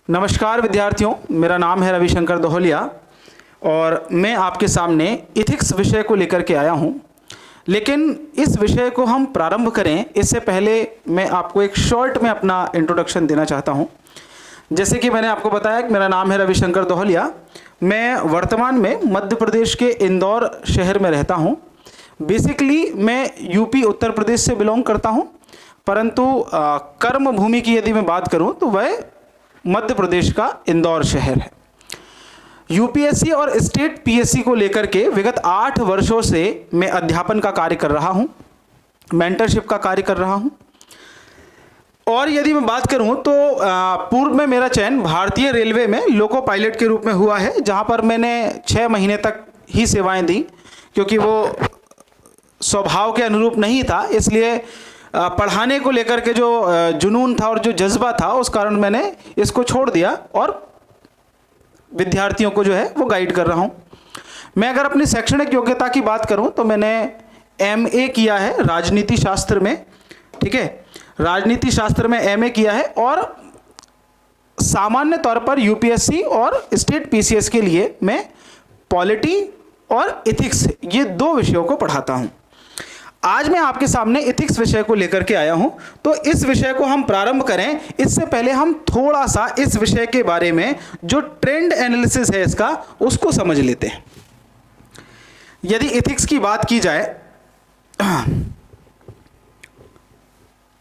नमस्कार विद्यार्थियों, मेरा नाम है रविशंकर दोहलिया और मैं आपके सामने इथिक्स विषय को लेकर के आया हूं। लेकिन इस विषय को हम प्रारंभ करें इससे पहले मैं आपको एक शॉर्ट में अपना इंट्रोडक्शन देना चाहता हूं। जैसे कि मैंने आपको बताया कि मेरा नाम है रविशंकर दोहलिया। मैं वर्तमान में मध्य प्रदेश के इंदौर शहर में रहता हूं। बेसिकली मैं यूपी उत्तर प्रदेश से बिलोंग करता हूं, परंतु कर्म भूमि की यदि मैं बात करूं तो वह मध्य प्रदेश का इंदौर शहर है। यूपीएससी और स्टेट पीएससी को लेकर के विगत 8 वर्षों से मैं अध्यापन का कार्य कर रहा हूं, मेंटरशिप का कार्य कर रहा हूं। और यदि मैं बात करूं तो पूर्व में मेरा चयन भारतीय रेलवे में लोको पायलट के रूप में हुआ है, जहां पर मैंने 6 महीने तक ही सेवाएं दी, क्योंकि वो स्वभाव के अनुरूप नहीं था। इसलिए पढ़ाने को लेकर के जो जुनून था और जो जज्बा था, उस कारण मैंने इसको छोड़ दिया और विद्यार्थियों को जो है वो गाइड कर रहा हूं। मैं अगर अपनी शैक्षणिक योग्यता की बात करूं तो मैंने एमए किया है राजनीति शास्त्र में। ठीक है, राजनीति शास्त्र में एमए किया है और सामान्य तौर पर यूपीएससी और स्टेट पीसीएस के लिए मैं पॉलिटी और इथिक्स, ये 2 विषयों को पढ़ाता हूं। आज मैं आपके सामने इथिक्स विषय को लेकर के आया हूं। तो इस विषय को हम प्रारंभ करें इससे पहले हम थोड़ा सा इस विषय के बारे में जो ट्रेंड एनालिसिस है इसका, उसको समझ लेते हैं। यदि इथिक्स की बात की जाए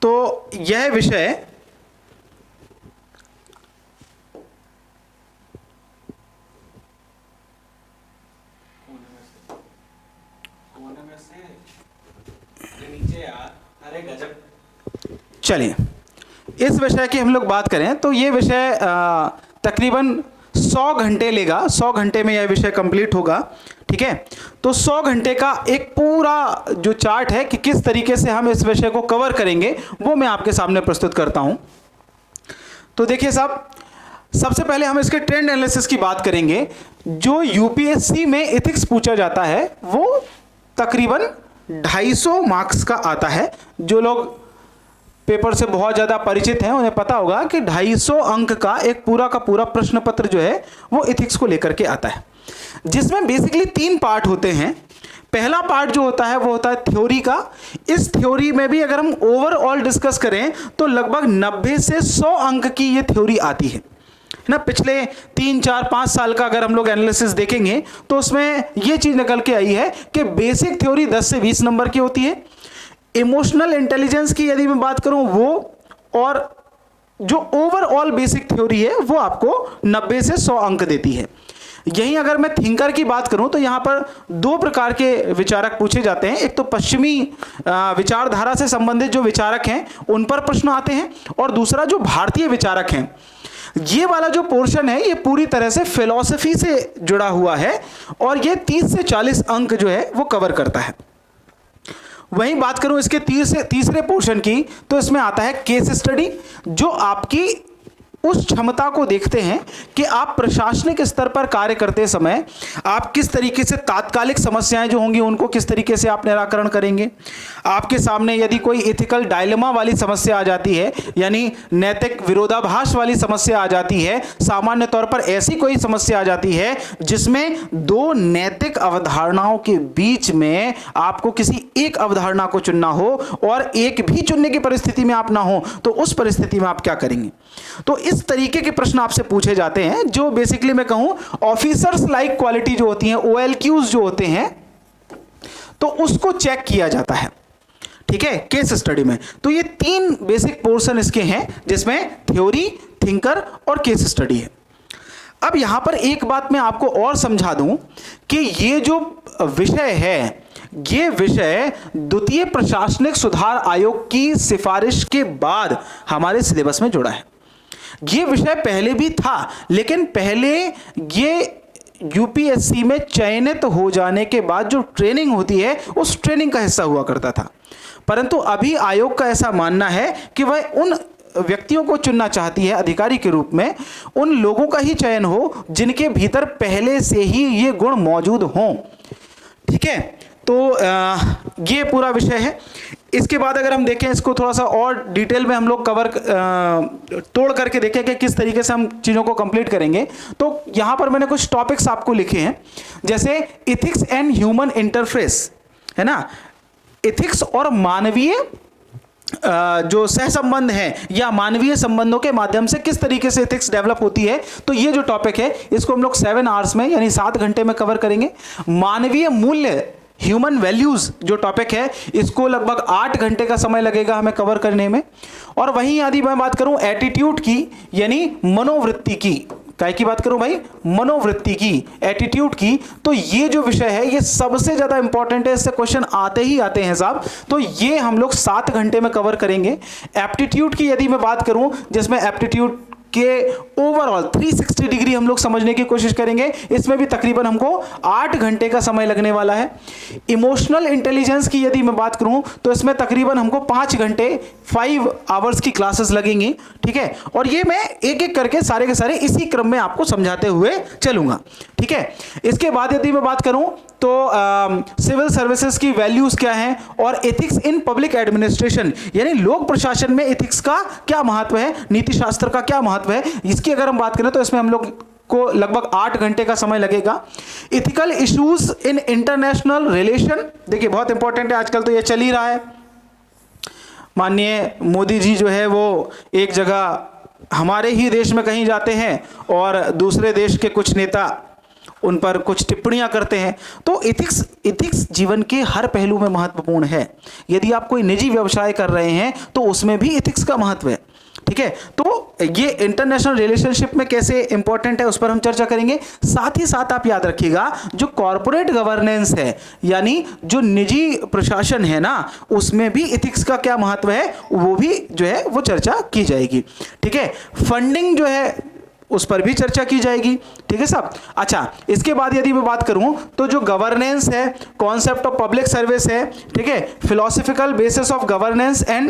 तो यह विषय चलिए, इस विषय की हम लोग बात करें तो ये विषय तकरीबन 100 घंटे लेगा। 100 घंटे में यह विषय कंप्लीट होगा। ठीक है, तो 100 घंटे का एक पूरा जो चार्ट है कि किस तरीके से हम इस विषय को कवर करेंगे, वो मैं आपके सामने प्रस्तुत करता हूं। तो देखिए साहब, सबसे पहले हम इसके ट्रेंड एनालिसिस की बात करेंगे। जो यूपीएससी में इथिक्स पूछा जाता है वो तकरीबन 250 मार्क्स का आता है। जो लोग पेपर से बहुत ज़्यादा परिचित हैं उन्हें पता होगा कि 250 अंक का एक पूरा का पूरा प्रश्न पत्र जो है वो इथिक्स को लेकर के आता है, जिसमें बेसिकली 3 पार्ट होते हैं। पहला पार्ट जो होता है वो होता है थ्योरी का। इस थ्योरी में भी अगर हम ओवरऑल डिस्कस करें तो लगभग 90 से 100 अंक की ये थ्योरी आती है ना। पिछले 3, 4, 5 साल का अगर हम लोग एनालिसिस देखेंगे तो उसमें ये चीज़ निकल के आई है कि बेसिक थ्योरी 10 से 20 नंबर की होती है। इमोशनल इंटेलिजेंस की यदि मैं बात करूं वो, और जो ओवरऑल बेसिक थ्योरी है वो आपको 90 से 100 अंक देती है। यहीं अगर मैं थिंकर की बात करूं तो यहां पर 2 प्रकार के विचारक पूछे जाते हैं। एक तो पश्चिमी विचारधारा से संबंधित जो विचारक हैं उन पर प्रश्न आते हैं, और दूसरा जो भारतीय विचारक हैं। ये वाला जो पोर्शन है ये पूरी तरह से फिलॉसफी से जुड़ा हुआ है और ये 30 से 40 अंक जो है वो कवर करता है। वहीं बात करूं इसके तीसरे पोर्शन की तो इसमें आता है केस स्टडी, जो आपकी उस क्षमता को देखते हैं कि आप प्रशासनिक स्तर पर कार्य करते समय आप किस तरीके से तात्कालिक समस्याएं जो होंगी उनको किस तरीके से आप निराकरण करेंगे। आपके सामने यदि कोई एथिकल डायलेमा वाली समस्या आ जाती है, यानी नैतिक विरोधाभास वाली समस्या आ जाती है, सामान्य तौर पर ऐसी कोई समस्या आ जाती है जिसमें 2 नैतिक अवधारणाओं के बीच में आपको किसी एक अवधारणा को चुनना हो और एक भी चुनने की परिस्थिति में आप ना हो, तो उस परिस्थिति में आप क्या करेंगे। तो इस तरीके के प्रश्न आपसे पूछे जाते हैं, जो बेसिकली मैं कहूं ऑफिसर्स लाइक क्वालिटी जो होती हैं, OLQs जो होते हैं, तो उसको चेक किया जाता है। ठीक है, केस स्टडी में। तो ये 3 बेसिक पोर्शन इसके हैं, जिसमें थ्योरी, थिंकर और केस स्टडी है। अब यहां पर एक बात मैं आपको और समझा दूं कि ये जो विषय है, ये विषय द्वितीय प्रशासनिक सुधार आयोग की सिफारिश के बाद हमारे सिलेबस में जुड़ा है। ये विषय पहले भी था, लेकिन पहले ये यूपीएससी में चयनित हो जाने के बाद जो ट्रेनिंग होती है उस ट्रेनिंग का हिस्सा हुआ करता था। परंतु अभी आयोग का ऐसा मानना है कि वह उन व्यक्तियों को चुनना चाहती है अधिकारी के रूप में, उन लोगों का ही चयन हो जिनके भीतर पहले से ही ये गुण मौजूद हों। ठीक है, तो ये पूरा विषय है। इसके बाद अगर हम देखें इसको थोड़ा सा और डिटेल में हम लोग कवर तोड़ करके देखें कि किस तरीके से हम चीज़ों को कंप्लीट करेंगे, तो यहाँ पर मैंने कुछ टॉपिक्स आपको लिखे हैं, जैसे इथिक्स एंड ह्यूमन इंटरफेस, है ना, इथिक्स और मानवीय जो सहसंबंध है या मानवीय संबंधों के माध्यम से किस तरीके से एथिक्स डेवलप होती है। तो ये जो टॉपिक है इसको हम लोग 7 आवर्स में यानी 7 घंटे में कवर करेंगे। मानवीय मूल्य, ह्यूमन वैल्यूज जो टॉपिक है, इसको लगभग 8 घंटे का समय लगेगा हमें कवर करने में। और वहीं यदि मैं बात करूं एटीट्यूड की यानी मनोवृत्ति की, काय की बात करूं भाई, मनोवृत्ति की, एटीट्यूड की, तो ये जो विषय है ये सबसे ज्यादा इंपॉर्टेंट है, इससे क्वेश्चन आते ही आते हैं साहब। तो ये हम लोग 7 घंटे में कवर करेंगे। एप्टीट्यूड की यदि मैं बात करूं, जिसमें एप्टीट्यूड के ओवरऑल 360 डिग्री हम लोग समझने की कोशिश करेंगे, इसमें भी तकरीबन हमको 8 घंटे का समय लगने वाला है। इमोशनल इंटेलिजेंस की यदि मैं बात करूं तो इसमें तकरीबन हमको 5 घंटे 5 आवर्स की क्लासेस लगेंगी, ठीक है। और ये मैं एक एक करके सारे के सारे इसी क्रम में आपको समझाते हुए चलूंगा, ठीक है। इसके बाद यदि मैं बात करूं तो सिविल सर्विसेज की वैल्यूज क्या हैं और एथिक्स इन पब्लिक एडमिनिस्ट्रेशन यानी लोक प्रशासन में एथिक्स का क्या महत्व है, नीति शास्त्र का क्या महत्व है, इसकी अगर हम बात करें तो इसमें हम लोग को लगभग 8 घंटे का समय लगेगा। Ethical issues in international relation, देखिए बहुत इंपॉर्टेंट है, आजकल तो ये चल ही रहा है। माननीय मोदी जी जो है वो एक जगह हमारे ही देश में कहीं जाते हैं और दूसरे देश के कुछ नेता उन पर कुछ टिप्पणियां करते हैं। तो एथिक्स जीवन के हर पहलू में महत्वपूर्ण है। यदि आप कोई निजी व्यवसाय कर रहे हैं तो उसमें भी एथिक्स का महत्व है, ठीक है। तो ये इंटरनेशनल रिलेशनशिप में कैसे इंपॉर्टेंट है उस पर हम चर्चा करेंगे। साथ ही साथ आप याद रखिएगा जो कॉर्पोरेट गवर्नेंस है यानी जो निजी प्रशासन है ना, उसमें भी एथिक्स का क्या महत्व है वो भी जो है वो चर्चा की जाएगी, ठीक है। फंडिंग जो है उस पर भी चर्चा की जाएगी, ठीक है साहब। अच्छा, इसके बाद यदि मैं बात करूं तो जो गवर्नेंस है, कॉन्सेप्ट ऑफ पब्लिक सर्विस है, ठीक है, philosophical basis of governance and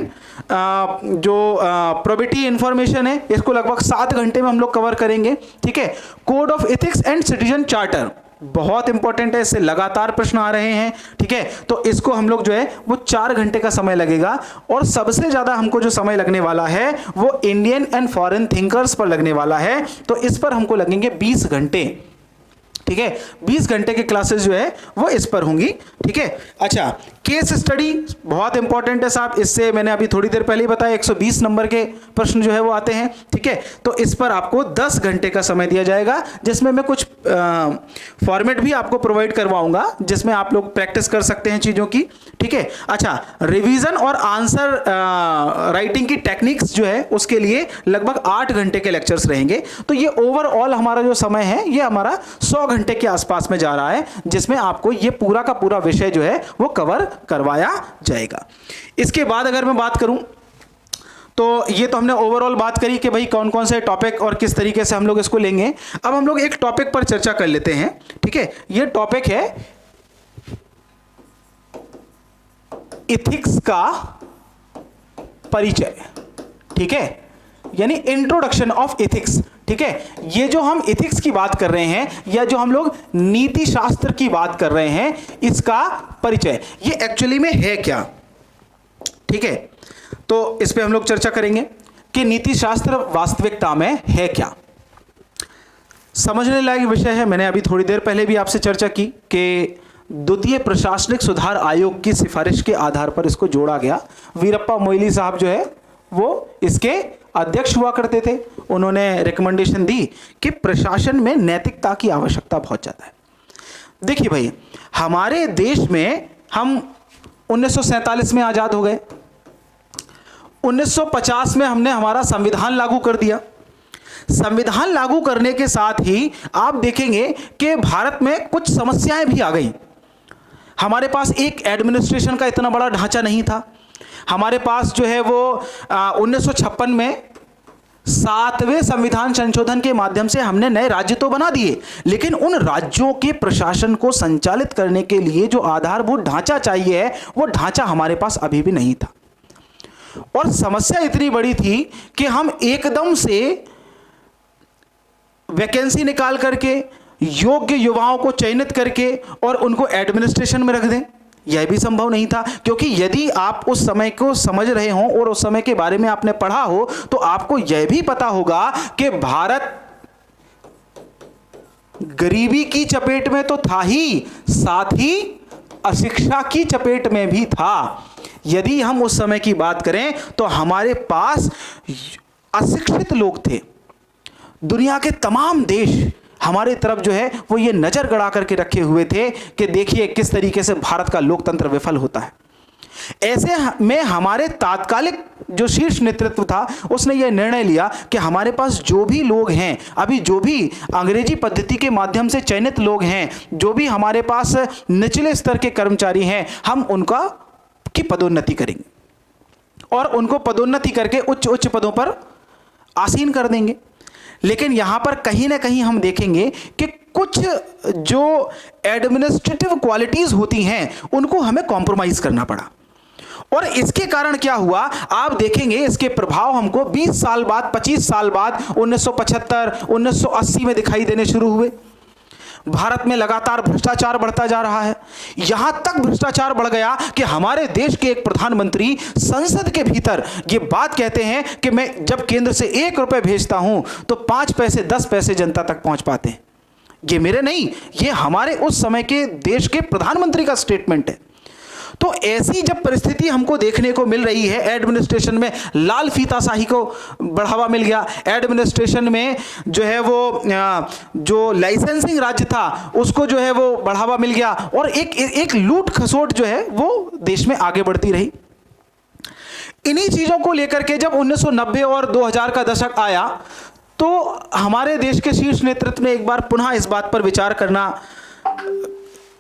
जो प्रोबेटी इंफॉर्मेशन है, इसको लगभग 7 घंटे में हम लोग कवर करेंगे, ठीक है। Code of ethics and citizen charter बहुत इंपॉर्टेंट है, इससे लगातार प्रश्न आ रहे हैं, ठीक है। तो इसको हम लोग जो है वो 4 घंटे का समय लगेगा। और सबसे ज्यादा हमको जो समय लगने वाला है वो इंडियन एंड फॉरेन थिंकर्स पर लगने वाला है, तो इस पर हमको लगेंगे 20 घंटे, ठीक है। 20 घंटे की क्लासेस जो है वो इस पर होंगी, ठीक है। अच्छा, केस स्टडी बहुत इंपॉर्टेंट है साहब, इससे मैंने अभी थोड़ी देर पहले ही बताया 120 नंबर के प्रश्न जो है वो आते हैं, ठीक है। तो इस पर आपको 10 घंटे का समय दिया जाएगा, जिसमें मैं कुछ फॉर्मेट भी आपको प्रोवाइड करवाऊंगा जिसमें आप लोग प्रैक्टिस कर सकते हैं चीज़ों की, ठीक है। अच्छा, रिवीजन और आंसर राइटिंग की टेक्निक्स जो है उसके लिए लगभग 8 घंटे के लेक्चर्स रहेंगे। तो ये ओवरऑल हमारा जो समय है ये हमारा 100 घंटे के आसपास में जा रहा है, जिसमें आपको ये पूरा का पूरा विषय जो है वो कवर करवाया जाएगा। इसके बाद अगर मैं बात करूं तो ये तो हमने ओवरऑल बात करी कि भाई कौन कौन से टॉपिक और किस तरीके से हम लोग इसको लेंगे। अब हम लोग एक टॉपिक पर चर्चा कर लेते हैं, ठीक है। ये टॉपिक है एथिक्स का परिचय, ठीक है, यानी इंट्रोडक्शन ऑफ एथिक्स, ठीक है। ये जो हम एथिक्स की बात कर रहे हैं या जो हम लोग नीति शास्त्र की बात कर रहे हैं, इसका परिचय ये एक्चुअली में है क्या, ठीक है। तो इस पे हम लोग चर्चा करेंगे कि नीति शास्त्र वास्तविकता में है क्या। समझने लायक विषय है। मैंने अभी थोड़ी देर पहले भी आपसे चर्चा की कि द्वितीय प्रशासनिक सुधार आयोग की सिफारिश के आधार पर इसको जोड़ा गया। वीरप्पा मोइली साहब जो है वो इसके अध्यक्ष हुआ करते थे। उन्होंने रिकमेंडेशन दी कि प्रशासन में नैतिकता की आवश्यकता बहुत ज़्यादा है। देखिए भाई, हमारे देश में हम 1947 में आज़ाद हो गए, 1950 में हमने हमारा संविधान लागू कर दिया। संविधान लागू करने के साथ ही आप देखेंगे कि भारत में कुछ समस्याएं भी आ गई। हमारे पास एक एडमिनिस्ट्रेशन का इतना बड़ा ढांचा नहीं था। हमारे पास जो है वो 1956 में 7वें संविधान संशोधन के माध्यम से हमने नए राज्य तो बना दिए, लेकिन उन राज्यों के प्रशासन को संचालित करने के लिए जो आधारभूत ढांचा चाहिए है वो ढांचा हमारे पास अभी भी नहीं था। और समस्या इतनी बड़ी थी कि हम एकदम से वैकेंसी निकाल करके योग्य युवाओं को चयनित करके और उनको एडमिनिस्ट्रेशन में रख दें, यह भी संभव नहीं था, क्योंकि यदि आप उस समय को समझ रहे हो और उस समय के बारे में आपने पढ़ा हो तो आपको यह भी पता होगा कि भारत गरीबी की चपेट में तो था ही, साथ ही अशिक्षा की चपेट में भी था। यदि हम उस समय की बात करें तो हमारे पास अशिक्षित लोग थे। दुनिया के तमाम देश हमारे तरफ जो है वो ये नजर गड़ा करके रखे हुए थे कि देखिए किस तरीके से भारत का लोकतंत्र विफल होता है। ऐसे में हमारे तात्कालिक जो शीर्ष नेतृत्व था उसने यह निर्णय लिया कि हमारे पास जो भी लोग हैं, अभी जो भी अंग्रेजी पद्धति के माध्यम से चयनित लोग हैं, जो भी हमारे पास निचले स्तर के कर्मचारी हैं, हम उनका की पदोन्नति करेंगे और उनको पदोन्नति करके उच्च उच्च पदों पर आसीन कर देंगे। लेकिन यहां पर कहीं ना कहीं हम देखेंगे कि कुछ जो एडमिनिस्ट्रेटिव क्वालिटीज होती हैं उनको हमें कॉम्प्रोमाइज करना पड़ा। और इसके कारण क्या हुआ आप देखेंगे, इसके प्रभाव हमको 20 साल बाद, 25 साल बाद 1975 1980 में दिखाई देने शुरू हुए। भारत में लगातार भ्रष्टाचार बढ़ता जा रहा है। यहां तक भ्रष्टाचार बढ़ गया कि हमारे देश के एक प्रधानमंत्री संसद के भीतर ये बात कहते हैं कि मैं जब केंद्र से 1 रुपए भेजता हूं तो 5 पैसे 10 पैसे जनता तक पहुंच पाते हैं। ये मेरे नहीं, ये हमारे उस समय के देश के प्रधानमंत्री का स्टेटमेंट है। तो ऐसी जब परिस्थिति हमको देखने को मिल रही है, एडमिनिस्ट्रेशन में लाल फीताशाही को बढ़ावा मिल गया, एडमिनिस्ट्रेशन में जो है वो जो लाइसेंसिंग राज्य था उसको जो है वो बढ़ावा मिल गया और एक लूट खसोट जो है वो देश में आगे बढ़ती रही। इन्हीं चीजों को लेकर के जब 1990 और 2000 का दशक आया तो हमारे देश के शीर्ष नेतृत्व ने एक बार पुनः इस बात पर विचार करना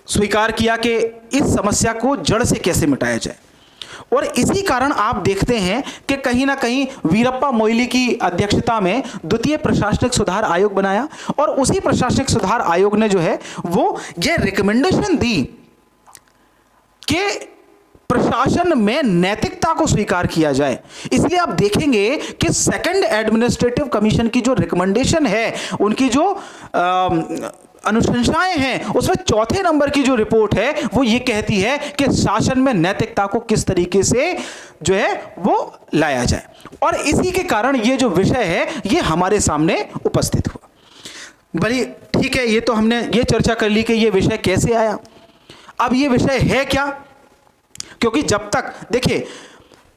स्वीकार किया कि इस समस्या को जड़ से कैसे मिटाया जाए। और इसी कारण आप देखते हैं कि कहीं ना कहीं वीरप्पा मोइली की अध्यक्षता में द्वितीय प्रशासनिक सुधार आयोग बनाया और उसी प्रशासनिक सुधार आयोग ने जो है वो ये रिकमेंडेशन दी कि प्रशासन में नैतिकता को स्वीकार किया जाए। इसलिए आप देखेंगे कि सेकंड एडमिनिस्ट्रेटिव कमीशन की जो रिकमेंडेशन है, उनकी जो अनुशंसाएं हैं, उसमें 4थे नंबर की जो रिपोर्ट है वो ये कहती है कि शासन में नैतिकता को किस तरीके से जो है वो लाया जाए। और इसी के कारण ये जो विषय है ये हमारे सामने उपस्थित हुआ। भली ठीक है, ये तो हमने ये चर्चा कर ली कि ये विषय कैसे आया। अब ये विषय है क्या, क्योंकि जब तक देखिए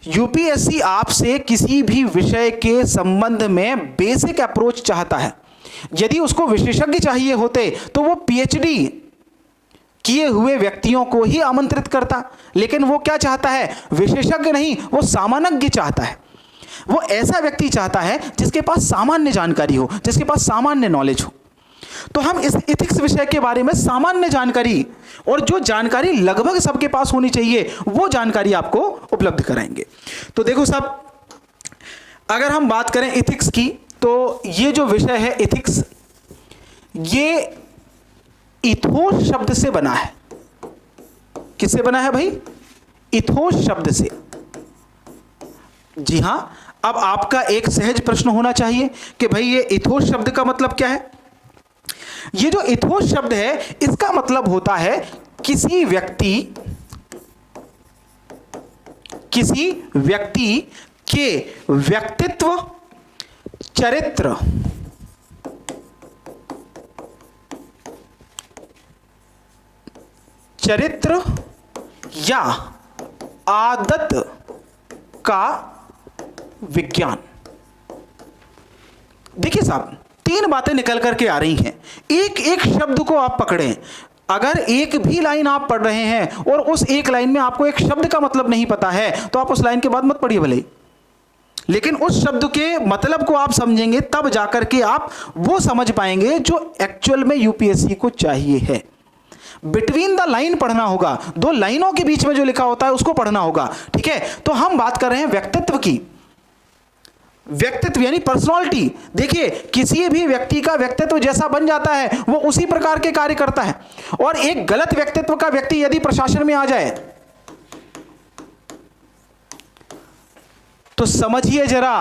यूपीएससी आपसे किसी भी विषय के संबंध में बेसिक अप्रोच चाहता है। यदि उसको विशेषज्ञ चाहिए होते तो वो पीएचडी किए हुए व्यक्तियों को ही आमंत्रित करता, लेकिन वो क्या चाहता है, विशेषज्ञ नहीं, वो सामान्यज्ञ चाहता है। वो ऐसा व्यक्ति चाहता है जिसके पास सामान्य जानकारी हो, जिसके पास सामान्य नॉलेज हो। तो हम इस एथिक्स विषय के बारे में सामान्य जानकारी और जो जानकारी लगभग सबके पास होनी चाहिए वो जानकारी आपको उपलब्ध कराएंगे। तो देखो साहब, अगर हम बात करें एथिक्स की तो ये जो विषय है एथिक्स, ये इथोस शब्द से बना है। किससे बना है भाई? इथोस शब्द से। जी हां, अब आपका एक सहज प्रश्न होना चाहिए कि भाई ये इथोस शब्द का मतलब क्या है। ये जो इथोस शब्द है इसका मतलब होता है किसी व्यक्ति के व्यक्तित्व, चरित्र या आदत का विज्ञान। देखिए साहब, 3 बातें निकल करके आ रही हैं। एक एक शब्द को आप पकड़ें। अगर एक भी लाइन आप पढ़ रहे हैं और उस एक लाइन में आपको एक शब्द का मतलब नहीं पता है तो आप उस लाइन के बाद मत पढ़िए भले ही, लेकिन उस शब्द के मतलब को आप समझेंगे तब जाकर के आप वो समझ पाएंगे जो एक्चुअल में यूपीएससी को चाहिए है। बिटवीन द लाइन पढ़ना होगा, 2 लाइनों के बीच में जो लिखा होता है उसको पढ़ना होगा। ठीक है, तो हम बात कर रहे हैं व्यक्तित्व की। व्यक्तित्व यानी पर्सनालिटी। देखिए, किसी भी व्यक्ति का व्यक्तित्व जैसा बन जाता है वो उसी प्रकार के कार्य करता है। और एक गलत व्यक्तित्व का व्यक्ति यदि प्रशासन में आ जाए तो समझिए जरा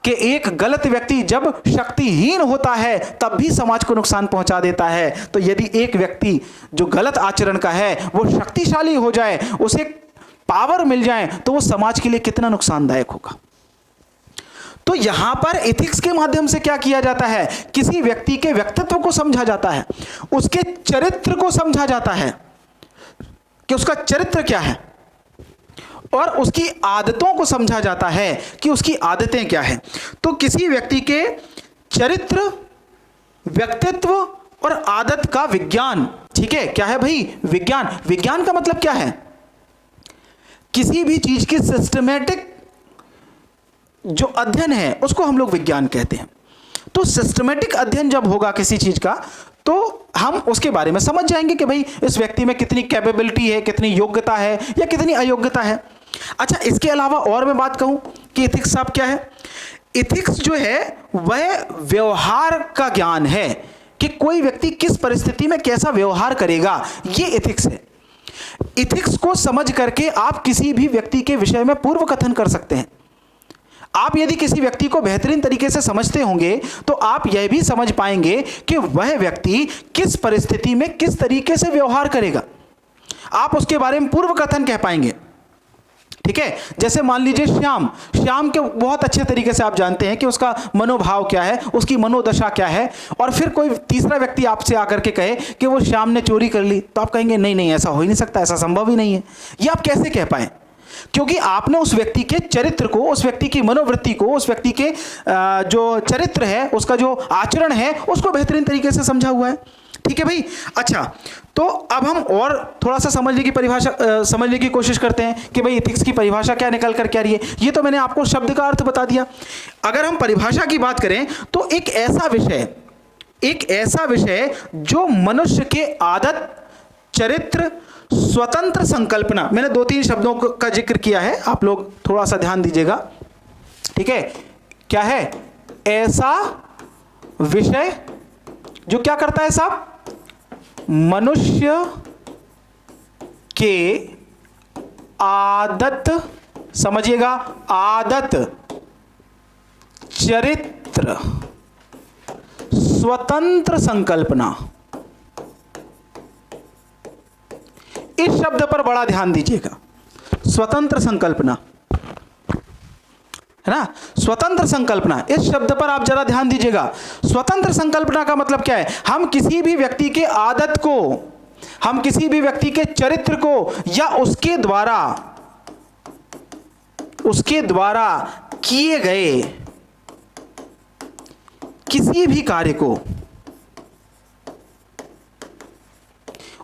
कि एक गलत व्यक्ति जब शक्तिहीन होता है तब भी समाज को नुकसान पहुंचा देता है, तो यदि एक व्यक्ति जो गलत आचरण का है वो शक्तिशाली हो जाए, उसे पावर मिल जाए, तो वो समाज के लिए कितना नुकसानदायक होगा। तो यहां पर एथिक्स के माध्यम से क्या किया जाता है, किसी व्यक्ति के व्यक्तित्व को समझा जाता है, उसके चरित्र को समझा जाता है कि उसका चरित्र क्या है, और उसकी आदतों को समझा जाता है कि उसकी आदतें क्या हैं। तो किसी व्यक्ति के चरित्र, व्यक्तित्व और आदत का विज्ञान, ठीक है, क्या है भाई, विज्ञान। विज्ञान का मतलब क्या है, किसी भी चीज की सिस्टमेटिक जो अध्ययन है उसको हम लोग विज्ञान कहते हैं। तो सिस्टमेटिक अध्ययन जब होगा किसी चीज का, तो हम उसके बारे में समझ जाएंगे कि भाई इस व्यक्ति में कितनी कैपेबिलिटी है, कितनी योग्यता है या कितनी अयोग्यता है। अच्छा, इसके अलावा और मैं बात कहूं कि एथिक्स साहब क्या है, एथिक्स जो है वह व्यवहार का ज्ञान है कि कोई व्यक्ति किस परिस्थिति में कैसा व्यवहार करेगा, ये एथिक्स है। एथिक्स को समझ करके आप किसी भी व्यक्ति के विषय में पूर्व कथन कर सकते हैं। आप यदि किसी व्यक्ति को बेहतरीन तरीके से समझते होंगे तो आप यह भी समझ पाएंगे कि वह व्यक्ति किस परिस्थिति में किस तरीके से व्यवहार करेगा, आप उसके बारे में पूर्व कथन कह पाएंगे। ठीक है, जैसे मान लीजिए श्याम के बहुत अच्छे तरीके से आप जानते हैं कि उसका मनोभाव क्या है, उसकी मनोदशा क्या है, और फिर कोई तीसरा व्यक्ति आपसे आकर के कहे कि वो श्याम ने चोरी कर ली, तो आप कहेंगे नहीं नहीं, ऐसा हो ही नहीं सकता, ऐसा संभव ही नहीं है। ये आप कैसे कह पाए, क्योंकि आपने उस व्यक्ति के चरित्र को, उस व्यक्ति की मनोवृत्ति को, उस व्यक्ति के जो चरित्र है, उसका जो आचरण है, उसको बेहतरीन तरीके से समझा हुआ है। ठीक है भाई। अच्छा, तो अब हम और थोड़ा सा समझने की परिभाषा समझने की कोशिश करते हैं कि भाई एथिक्स की परिभाषा क्या निकल कर क्या रही है। ये तो मैंने आपको शब्द का अर्थ बता दिया। अगर हम परिभाषा की बात करें तो एक ऐसा विषय जो मनुष्य के आदत, चरित्र, स्वतंत्र संकल्पना, मैंने 2-3 शब्दों का जिक्र किया है, आप लोग थोड़ा सा ध्यान दीजिएगा। ठीक है, क्या है, ऐसा विषय जो क्या करता है साहब, मनुष्य के आदत, समझिएगा, आदत, चरित्र, स्वतंत्र संकल्पना, इस शब्द पर बड़ा ध्यान दीजिएगा। स्वतंत्र संकल्पना है ना, स्वतंत्र संकल्पना, इस शब्द पर आप जरा ध्यान दीजिएगा। स्वतंत्र संकल्पना का मतलब क्या है, हम किसी भी व्यक्ति के आदत को, हम किसी भी व्यक्ति के चरित्र को या उसके द्वारा किए गए किसी भी कार्य को,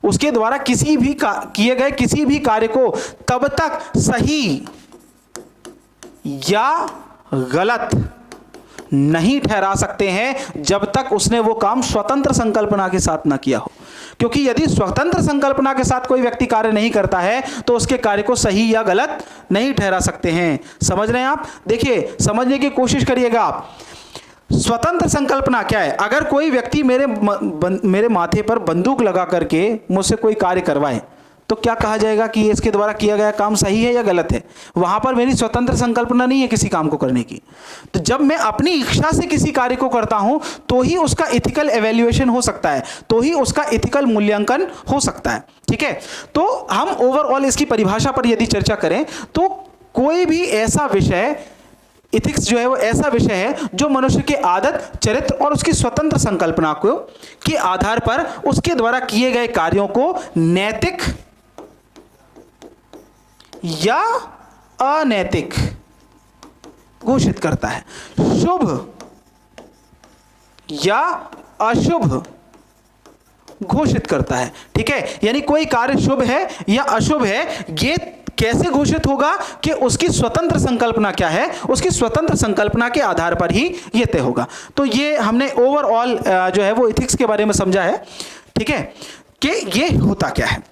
उसके द्वारा किए गए किसी भी कार्य को तब तक सही या गलत नहीं ठहरा सकते हैं जब तक उसने वो काम स्वतंत्र संकल्पना के साथ ना किया हो। क्योंकि यदि स्वतंत्र संकल्पना के साथ कोई व्यक्ति कार्य नहीं करता है तो उसके कार्य को सही या गलत नहीं ठहरा सकते हैं। समझ रहे हैं आप? देखिए, समझने की कोशिश करिएगा आप। स्वतंत्र संकल्पना क्या है, अगर कोई व्यक्ति मेरे माथे पर बंदूक लगा करके मुझसे कोई कार्य करवाए तो क्या कहा जाएगा कि इसके द्वारा किया गया काम सही है या गलत है? वहां पर मेरी स्वतंत्र संकल्पना नहीं है किसी काम को करने की। तो जब मैं अपनी इच्छा से किसी कार्य को करता हूं तो ही उसका एथिकल एवेल्युएशन हो सकता है, तो ही उसका एथिकल मूल्यांकन हो सकता है। ठीक है, तो हम ओवरऑल इसकी परिभाषा पर यदि चर्चा करें तो कोई भी ऐसा विषय, एथिक्स जो है वो ऐसा विषय है जो मनुष्य के आदत, चरित्र और उसकी स्वतंत्र संकल्पना को के आधार पर उसके द्वारा किए गए कार्यों को नैतिक या अनैतिक घोषित करता है, शुभ या अशुभ घोषित करता है। ठीक है, यानी कोई कार्य शुभ है या अशुभ है, ये कैसे घोषित होगा कि उसकी स्वतंत्र संकल्पना क्या है, उसकी स्वतंत्र संकल्पना के आधार पर ही ये तय होगा। तो ये हमने ओवरऑल जो है वो एथिक्स के बारे में समझा है। ठीक है, कि ये होता क्या है।